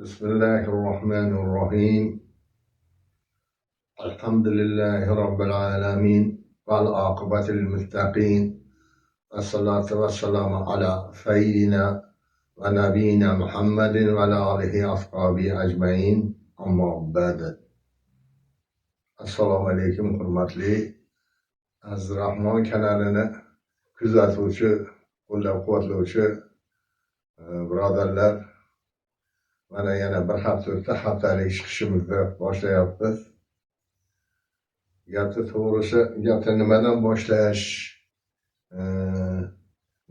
بسم الله الرحمن الرحيم. الحمد لله رب العالمين والعاقبة للمتقين، والصلاة والسلام على سيدنا ونبينا محمد وعلى آله وأصحابه أجمعين. أما بعد. Assalomu alaykum hurmatli Aziz Rahmon kanalini kuzatuvchi, qo'llab-quvvatlovchi birodarlar, mana yana bir hafta o'tdi, haftalik chiqishimizni boshlayapmiz. Gapni to'g'risi, gapni nimadan boshlash,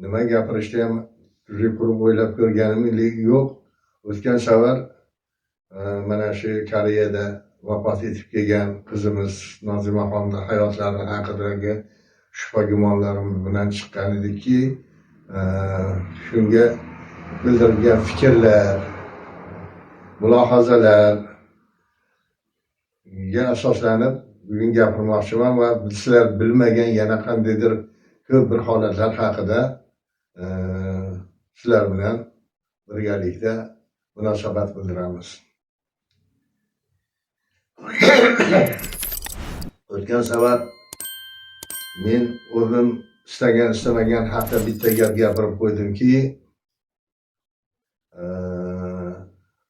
nima gapirishni ham qurib o'ylab ko'rganim yo'q. O'tgan safar mana shu Koreyada vafot etib kelgan qizimiz Nozimaxonni hayotlari haqidagi shubha-gumonlarimiz bilan chiqqan edikki, shunga bildirilgan fikrlar, mulohazalarga asoslanib bugun gapirmoqchiman va sizlar bilmagan yana qandaydir ko'p bir holatlar haqida sizlar bilan birgalikda munosabat bildiramiz. O'tgan safar men o'zim istamagan haqida bitta gap gapirib qo'ydimki,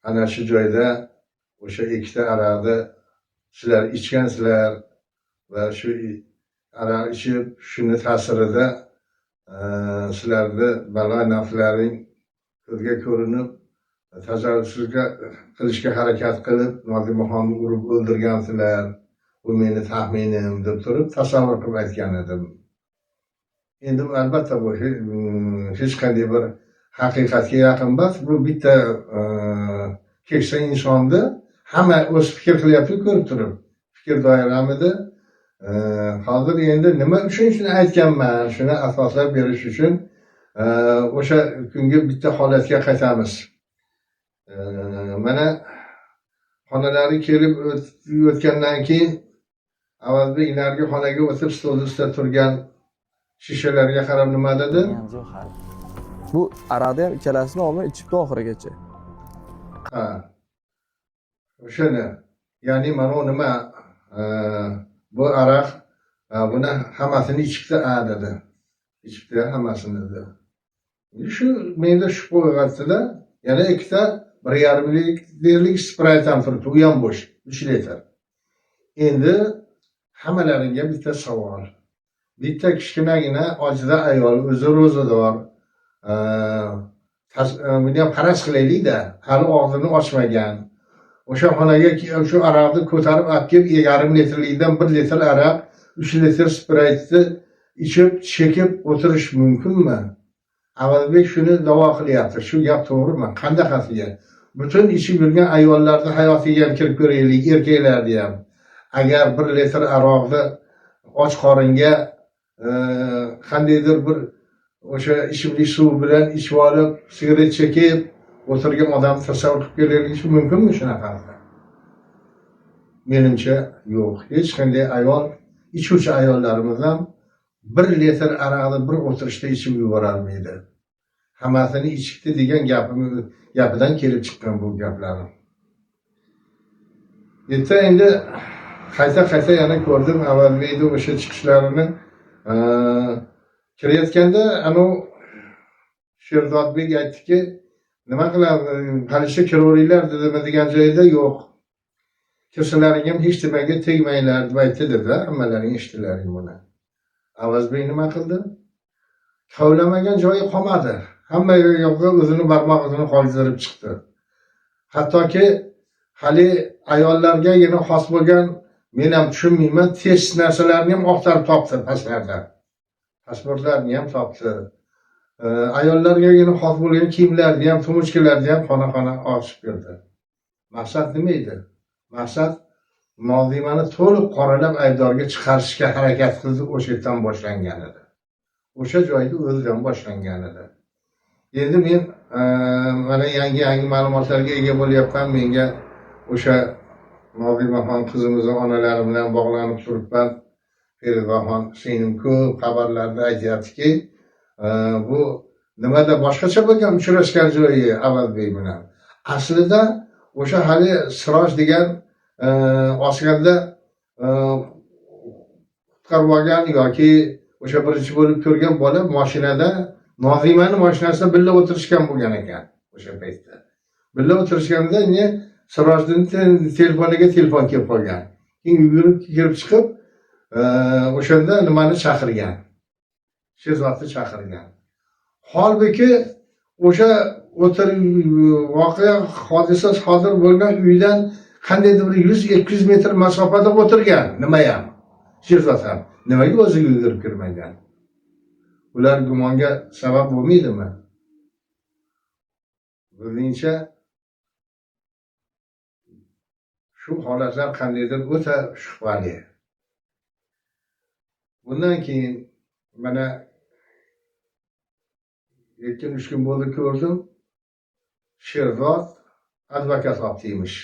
ana shu joyda o'sha ikkita aroqni sizlar ichgansizlar va shu aroq ichib shuni ta'sirida sizlarni balo naflaring ko'zga ko'rinib tajovuzga qilishga harakat qilib Nozimaxonni urib o'ldirgansizlar. Bu meni taxminim deb turib tasavvur qilib aytgan edim. Endi albatta bu hech qanday bir haqiqatga yaqin emas. Bu bitta keksa insonni hamma o'z fikr qilyapti ko'rib turib. Fikr doiramida hozir endi nima uchun aytganman, shuni asoslab berish uchun o'sha kungi bitta holatga qaytamiz. Mana xonalari kelib o'tgandan keyin avvalda narigi xonaga o'tib stolni ustida turgan shishalarga qarab nima dedi? Bu aroqni ham ikkalasini olmay ichibdi oxirigacha. Ha. O'shani, ya'ni mana nima bu aroq buni hammasini ichibdi dedi. Ichibdi hammasini dedi. Shu menda shubha uyg'otdi-da. Yana ikkita 1,5 litrlik Sprite ham turibdi, u ham bo'sh, 3 litr. Endi hammalaringga bitta savol. Bitta kichkinagina ojiza ayol, o'zi ro'zador, buni ham faraz qilaylik-da, hali og'zini ochmagan. O'sha xonaga shu aroqni ko'tarib olib kelib, 1,5 litrlikdan 1 litr aroq, 3 litr Sprite'ni ichib, chekib o'tirish mumkinmi? Avvalbek shuni da'vo qilyapti. Shu gap to'g'rimi? Qandaqasiga? Butun ichib yurgan ayollarni hayotiga ham kirib ko'raylik, erkaklarni ham. Agar 1 litr aroqni och qoringa qandaydir bir o'sha ichimlik suv bilan ichib olib, sigaret chekib o'tirgan odam tasavvur qilib ko'raylik mumkinmi shunaqasi? Menimcha yo'q. Hech qanday ayol, ichuvchi ayollarimiz ham 1 litr aroqni bir o'tirishda ichib yuborolmaydi. Hammasini ichibdi degan gapidan kelib chiqqan bu gaplar. Endi qayta yana ko'rdim avvalgi o'sha chiqishlarini. Kirayotganda Sherzodbek aytdiki, nima qilamiz, halisha kiraveringlar dedimi degan joyda yo'q. Kirsalaring ham hech nimaga tegmanglar deb aytdi dedi. Hammalaring eshitdilaring buni. Avazbek nima qildi? Kavlamagan joyi qolmadi. Hamma yoqqa o'zini barmog'ini qoldirib chiqdi. Hattoki hali ayollarga yana xos bo'lgan, men ham tushunmayman, test narsalarni ham oqtarib topdi pastlarda. Pasportlarni ham topdi. Ayollarga yana xos bo'lgan kiyimlarni ham, tumuchkalarni ham xona-xona ochib berdi. Maqsad nima edi? Maqsad Nozimani to'liq qoralab aybdorga chiqarishga harakat qildi, o'sha yerdan boshlangan edi. O'sha joyda o'zidan boshlangan edi. Endi men mana yangi ma'lumotlarga ega bo'lyapman. Menga o'sha Nozimaxon qizimizning onalari bilan bog'lanib turibman. Feridaxon singlim ko'p xabarlarda aytyaptiki, bu nimada boshqacha bo'lgan uchrashgan joyi Avazbek bilan. Aslida o'sha hali Siroj degan osganda qutqarib olgan yoki o'sha birinchi bo'lib ko'rgan bola mashinada Nozimani mashinasida birga o'tirishgan bo'lgan ekan o'sha paytda. Birga o'tirishganda Sirojning telefoniga telefon kelib qolgan. Keyin yugurib kirib chiqib o'shanda nimani chaqirgan. Sherzodni chaqirgan. Holbuki o'sha voqea hodisa sodir bo'lgan uydan qandaydir bir 100-200 metr masofada o'tirgan. Nima ham? Sherzod ham nimaga o'ziga yugurib kirmagan? Ular gumonga sabab bo'lmaydimi? Bizningcha shu holatlar qandaydir o'ta shubhali. Bundan keyin mana 2-3 kun bo'ldi ko'rdim. Sherzod advokat olibdiymish.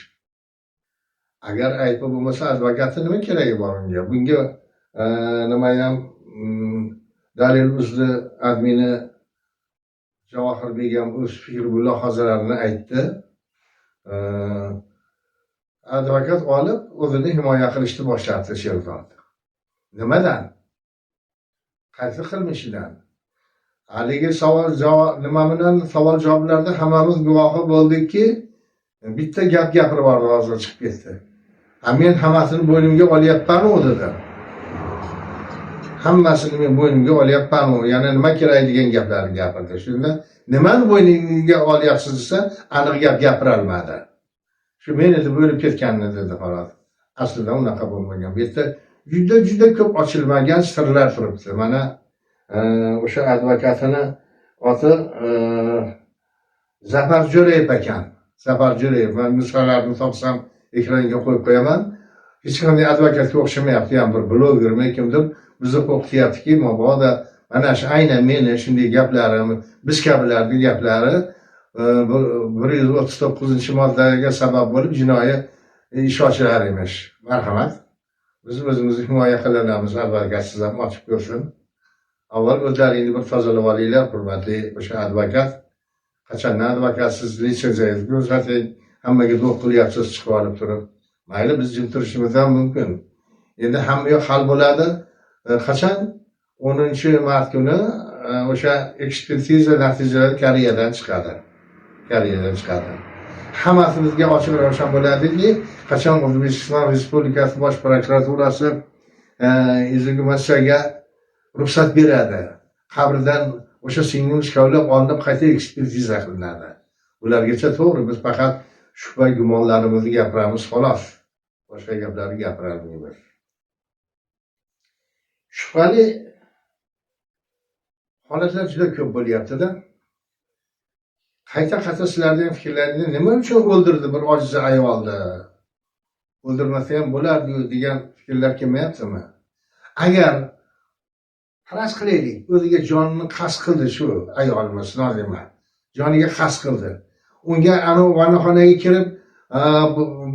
Agar aytib bo'lmasa advokatni nima keragi bor unga? Bunga nima ham Dalil Uzli admini Javohirbek ham o'z Fikrulloh hazratlarini aytdi. Advokat olib o'zini himoya qilishni boshladi Sherzod. Nimadan? Qaysi qilmishidan? Haligi savol javoblarda hammamiz guvohi bo'ldikki, bitta gap gapirib yubordi, hozir chiqib ketdi. Men hammasini bo'ynimga olyapman u dedi. Hammasini men bo'ynimga olyapman u. Yana nima kerak degan gaplarni gapirdi. Shunda nimani bo'yningga olyapsiz desa, aniq gap gapira olmadi. Shu men edi bo'lib ketganini dedi xolos. Aslida unaqa bo'lmagan. Bu yerda juda ko'p ochilmagan sirlar turibdi. Mana o'sha advokatini oti Zafar Jo'rayev ekan. Zafar Jo'rayev. Men nusxalarini topsam ekranga qo'yib qo'yaman. Hech qanday advokatga o'xshamayapti, ham bir blogermi kimdir bizni qo'rqityaptiki, mabodo mana shu aynan meni shunday gaplarim, biz kabilarning gaplari 139-moddaga sabab bo'lib jinoiy ish ochilar emish. Marhamat. Biz o'zimizni himoya qilaolamiz, advokatsiz ham ochib ko'rsin. Avval o'zlaringni bir tozalab olinglar, hurmatli o'sha advokat. Qachondan advokatsiz litsenziyangizni ko'rsating, hammaga do'q qilyapsiz chiqib olib turib. Mayli, biz jim turishimiz ham mumkin. Endi hamma yoq hal bo'ladi. Qachon 10-mart kuni o'sha ekspertiza natijalari Koreyadan chiqadi. Hammasimizga ochiq ravshan bo'ladiki, qachon O'zbekiston Respublikasi Bosh prokuraturasi Izigumassaga ruxsat beradi. Qabrdan o'sha singlim kavlab olinib qayta ekspertiza qilinadi. Ulargacha to'g'ri, biz faqat shubha gumonlarimizni gapiramiz xolos. Boshqa gaplarni gapira olmaymiz. Shubhali holatlar juda ko'p bo'lyapti-da. Qayta sizlarning fikrlaringiz nima uchun o'ldirdi bir ojiz ayolni? O'ldirmasa ham bo'lardi degan fikrlar kelmayaptimi? Agar faraz qilaylik, o'ziga jonini qasd qildi shu ayolimiz Nozima. Joniga qasd qildi. Unga ana vannaxonaga kirib,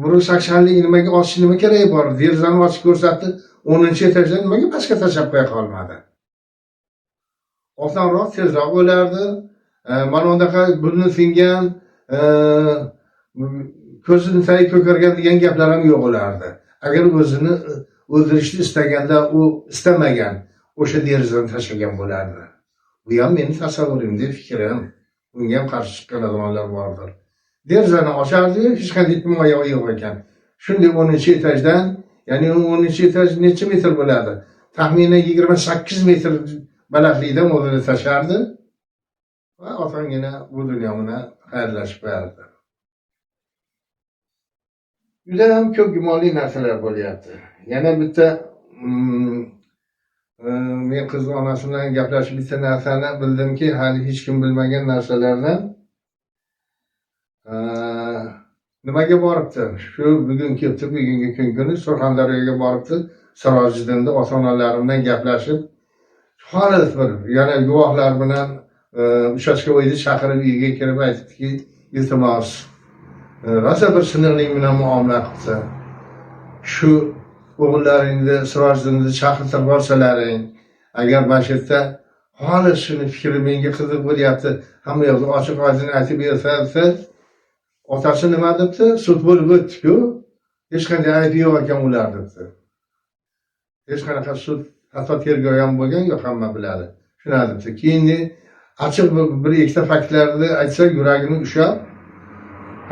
burusakshalik nimaga osish nima keragi bor? Derazani ochib ko'rsatdi, 10-etajdan nimaga pastga tashlab qo'ya qolmadi? Osonroq tezroq o'lardi. Mana undaqa burni singan, ko'zini tay ko'kargan degan gaplar ham yo'q bo'lardi. Agar o'zini o'ldirishni istaganda u istamagan, o'sha derazani tashlagan bo'lardi. Bu ham mening tasavvurimda fikrim. Bunga ham qarshi chiqqan odamlar bordir. Derazani ochardi, hech qanday himoya yo'q ekan. Shunday 10-etajdan, ya'ni 10-etaj necha metr bo'ladi? Taxminan 28 metr balandlikdan o'zini tashlardi. Va osongina bu dunyo bilan xayrlashib qo'yardi. Juda ham ko'p gumonli narsalar bo'lyapti. Yana bitta men qiz onasi bilan gaplashib bitta narsani bildimki, hali hech kim bilmagan narsalardan nimaga boribdi? Shu bugun kelibdi, bugungi kuni Surxondaryoga boribdi. Sirojiddinda ota-onalar bilan gaplashib, xolis bir yana guvohlar bilan uchastkavoyni chaqirib uyga kirib aytdiki, iltimos rosa bir sinirlik bilan muomala qilsa, shu o'g'illaringni Sirojiddinni chaqirtirib olsalaring, agar mana shu yerda xolis shuni fikri menga qiziq bo'lyapti, hamma yoqda ochiq oydin aytib bersa, Otasi nima debdi? Sud bo'lib o'tdi-ku. Hech qanday aybi yo'q ekan ular debdi. Hech qanaqa sud, hatto tergov ham bo'lgan yo'q, hamma biladi. Shuna debdi. Keyin ochiq bir ikkita faktlarni aytsak, yuragini ushlab,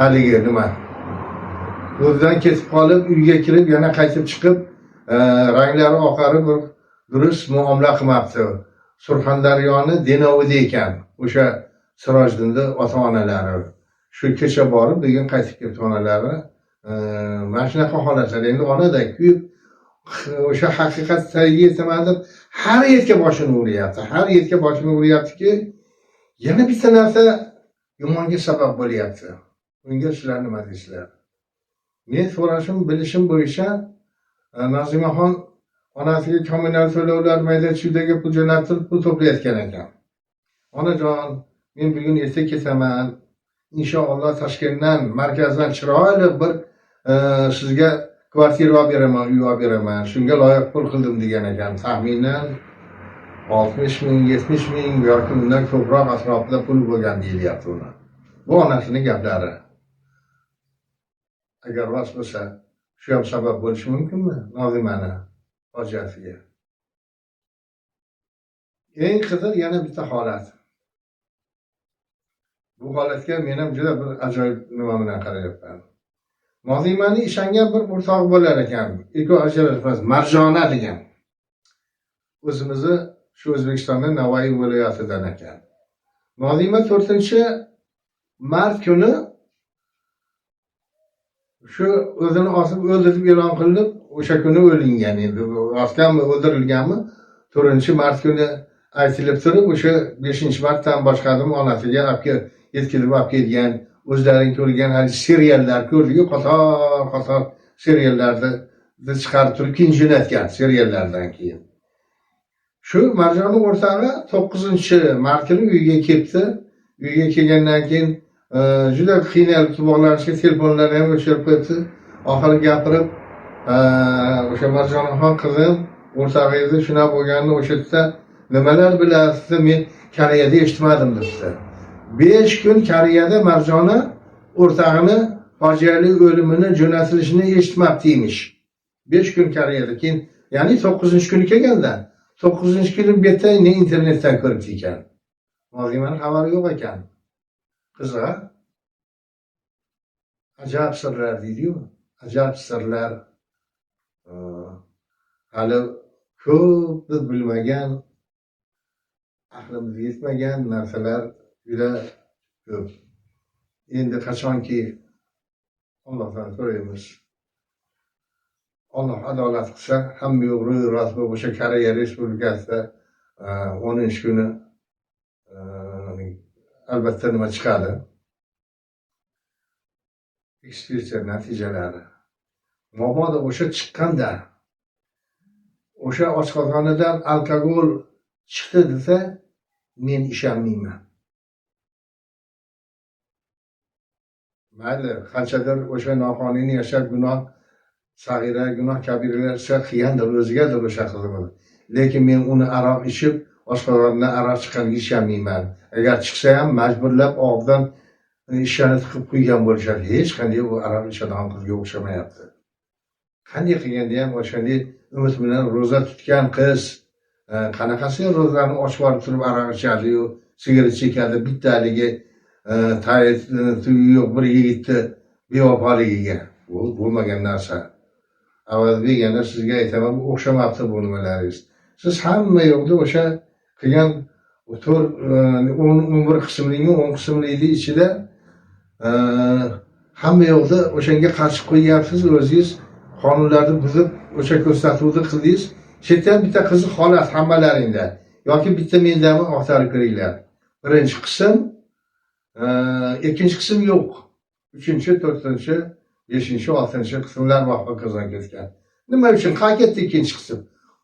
haligi nima? O'zidan ketib qolib, uyga kirib, yana qaytib chiqib, ranglari oqarib, bir durust muomala qilmabdi. Surxondaryoni Denovida ekan, o'sha Sirojiddinning ota-onalari. Shu kecha borib, bugun qaytib keldi onalari. Mana shunaqa holatlar. Endi onada kuyib, o'sha haqiqatga yetaman deb har yerga boshini uryapti. Har yerga boshini uryaptiki, yana bitta narsa yomonga sabab bo'lyapti. Bunga sizlar nima deysizlar? Men so'rashim, bilishim bo'yicha Nazimaxon onasiga kommunal to'lovlar mayda-chuydaga pul jo'natib, pul to'playotgan ekan. Onajon, men bugun erta ketaman. Inshaalloh Toshkentdan, markazdan chiroyli bir sizga kvartira olib beraman, uy olib beraman. Shunga loyiq pul qildim degan ekan. Taxminan 60 ming, 70 ming yoki undan ko'proq atrofida pul bo'lgan deyilyapti uni. Bu onasining gaplari. Agar rost bo'lsa, shu ham sabab bo'lishi mumkinmi Nozimani fojiasiga? Eng qiziq yana bitta holat. Bu holatga men ham juda bir ajoyib nima bilan qarayapman. Nozimani ishongan bir o'rtog'i bo'lar ekan. Eko ajrashmas Marjona degan. O'zimizni shu O'zbekistonning Navoiy viloyatidan ekan. Nozima 4-mart kuni shu o'zini osib o'ldirib e'lon qilib, o'sha kuni o'lingan endi. Osganmi, o'ldirilganmi? 4-mart kuni aytilib turib, o'sha 5-martdan boshqadim onasiga yetkazib olib kelgan, o'zlaring ko'rgan hali seriallar ko'rdik-ku, qator seriallarni chiqarib turib keyin jo'natgan seriallardan keyin. Shu Marjonni o'rtog'i 9-mart kuni uyga kelibdi. Uyga kelgandan keyin juda qiynalib bog'lanishga telefonlarni ham o'chirib qo'yibdi. Oxiri gapirib, o'sha Marjonaxon qizim, o'rtog'ingizni shuna bo'lganini o'sha yerda nimalar bilasiz, men Koreyada eshitmadim debdi. 5 kun Koreyada Marjona o'rtog'ini fojiali o'limini jo'natilishini eshitmabdi emish. 5 kun Koreyada. Keyin, ya'ni 9-kuni kelganda, 9-kuni bu yerda internetdan ko'ribdi ekan. Nozimaning xabari yo'q ekan. Qiziq. Ajab sirlar deydi-ku. Ajab sirlar. Hali ko'p biz bilmagan, aqlimizga yetmagan narsalar juda ko'p. Endi qachonki Allohdan so'raymiz. Alloh adolat qilsa, hamma yo'q ro'y-rost bo'lib o'sha Koreya Respublikasida 10-kuni albatta nima chiqadi? Ekspertiza natijalari. Mabodo o'sha chiqqanda, o'sha oshqozonidan alkogol chiqdi desa, men ishonmayman. Mayli, qanchadir o'sha noqonuniy yashab gunoh, sag'ira, gunoh kabiralar qilgandir, o'zigadir o'sha qilgan. Lekin men uni aroq ichib, oshqozonidan aroq chiqqaniga ishonmayman. Agar chiqsa ham majburlab og'zidan ishani tiqib qo'ygan bo'lishadi. Hech qanday u aroq ichadigan qizga o'xshamayapti. Qanday qilganda ham o'shanday umid bilan ro'za tutgan qiz, qanaqasi ro'zani ochib olib turib aroq ichadi-yu, sigaret chekadi, bittaligi yo'q bir yigitni bevafoligiga. Bu bo'lmagan narsa. Avvalbek yana sizga aytaman, bu o'xshamabdi bu nimalaringiz. Siz hamma yo'qda o'sha qilgan 11 qismlikmi, 10 qismlikni ichida hamma yo'qda o'shanga qarshi qo'yyapsiz, o'zingiz qonunlarni buzib, o'sha ko'rsatuvni qildingiz. Chetdan bitta qiziq holat hammalaringda yoki bitta mendami oqtarib ko'ringlar. Birinchi qism, ikkinchi qism yo'q. 3-chi, 4-chi, 5-chi, 6-chi qismlar vaqtga qozon ketgan. Nima uchun qayerga ketdi ikkinchi qism?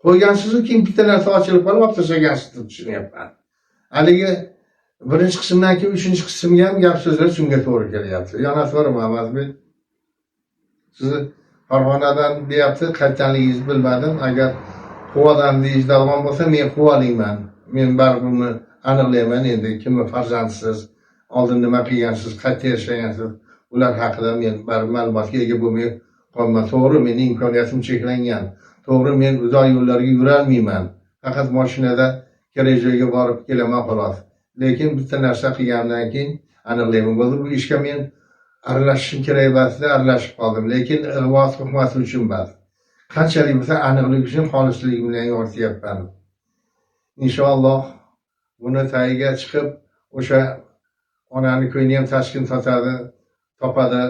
Qo'ygansiz-ku, keyin bitta narsa ochilib qolib, olib tashlagansiz deb tushunyapman. Haligi birinchi qismdan keyin 3-chi qismga ham gap so'zlar shunga to'g'ri kelyapti. Yana so'raman, Mazbek. Sizni Farg'onadan deyapti, qaytganligingizni bilmadim. Agar Quvadan deyish davom bo'lsa, men Quvalikman. Men baribir aniqlayman endi, kimni farzandsiz, oldin nima qilgansiz, qayerda yashagansiz, ular haqida men ma'lumotga ega bo'lmay qolman. To'g'ri, mening imkoniyatim cheklangan. To'g'ri, men uzoq yo'llarga yurolmayman. Faqat mashinada kerak joyga borib kelaman xolos. Lekin bitta narsa qilgandan keyin aniqlayman. Bu ishga men aralashishim kerak emasdi, aralashib qoldim. Lekin ig'vo tuhmati uchun emas. Qanchalik bo'lsa aniqlik uchun xolislik bilan yorityapman. Inshaalloh buni tagiga chiqib, o'sha onani ko'yini ham tashkil topadi.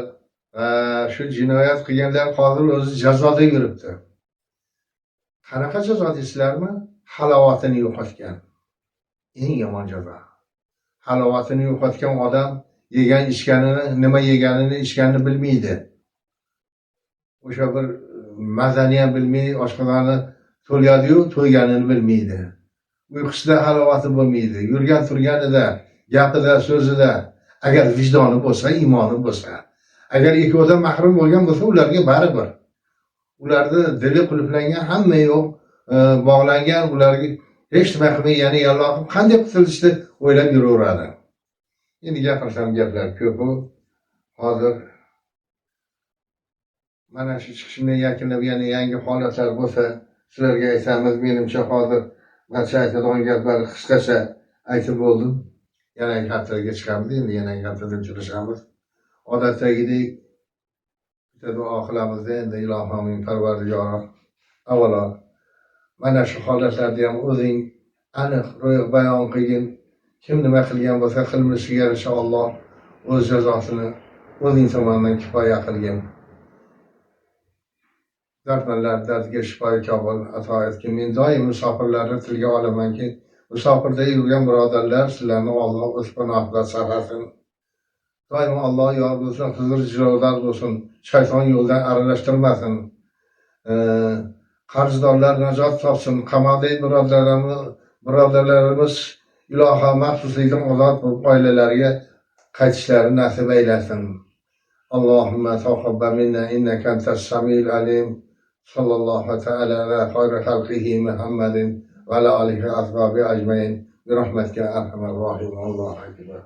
Shu jinoyat qilganlar hozir o'zi jazoda yuribdi. Qanaqa jazo deysizlarmi? Halovatini yo'qotgan. Eng yomon jazo. Halovatini yo'qotgan odam yegan ichganini, nima yeganini, ichganini bilmaydi. O'sha bir mazani ham bilmaydi, oshqozoni to'ladi-yu, to'yganini bilmaydi. Uyqusida halovati bo'lmaydi. Yurgan turganida, gapida, so'zida, agar vijdoni bo'lsa, iymoni bo'lsa, agar ikkovidan mahrum bo'lgan bo'lsa, ularga baribir. Ularni dili qulflangan, hamma yo'q, bog'langan, ularga hech nima qilmay, ya'ni Allohim qanday qutulishni o'ylab yuraveradi. Endi gapirsam gaplar ko'p. Hozir mana shu chiqishimni yakunlab, yana yangi holatlar bo'lsa, sizlarga aytamiz. Menimcha hozir barcha aytadigan gaplar qisqacha aytib bo'ldim. Yana haftaga chiqamiz, endi yana haftada uchrashamiz. Odatdagidek bitta duo qilamiz. Endi ilohim Parvardigorim, avvalo mana shu holatlarni ham o'zing aniq bayon qilgin. Kim nima qilgan bo'lsa, qilmishiga yarasha Alloh o'z jazosini o'zing tomonidan kifoya qilgin. Dardmanlar dardiga shifoyi kamol ato etgin. Men doim musofirlarni tilga olamanki, musofirda yurgan birodarlar, sizlarni Alloh o'z panohida saqlasin. Doim Alloh yor bo'lsin, huzur jirodor bo'lsin, shayton yo'ldan aralashtirmasin. Qarzdorlar najot topsin, qamoqdagi birodarlarimiz iloho mahsuslikdan ozod bo'lib oilalariga qaytishlarini nasib aylasin. Allohumma taqabbal minna innaka antas samiul alim. Sallallohu ta'ala ala xayri xalqihi Muhammadin va ala alihi ashabi ajmain. Bi rahmatika arhamar rohim. Allohu akbar.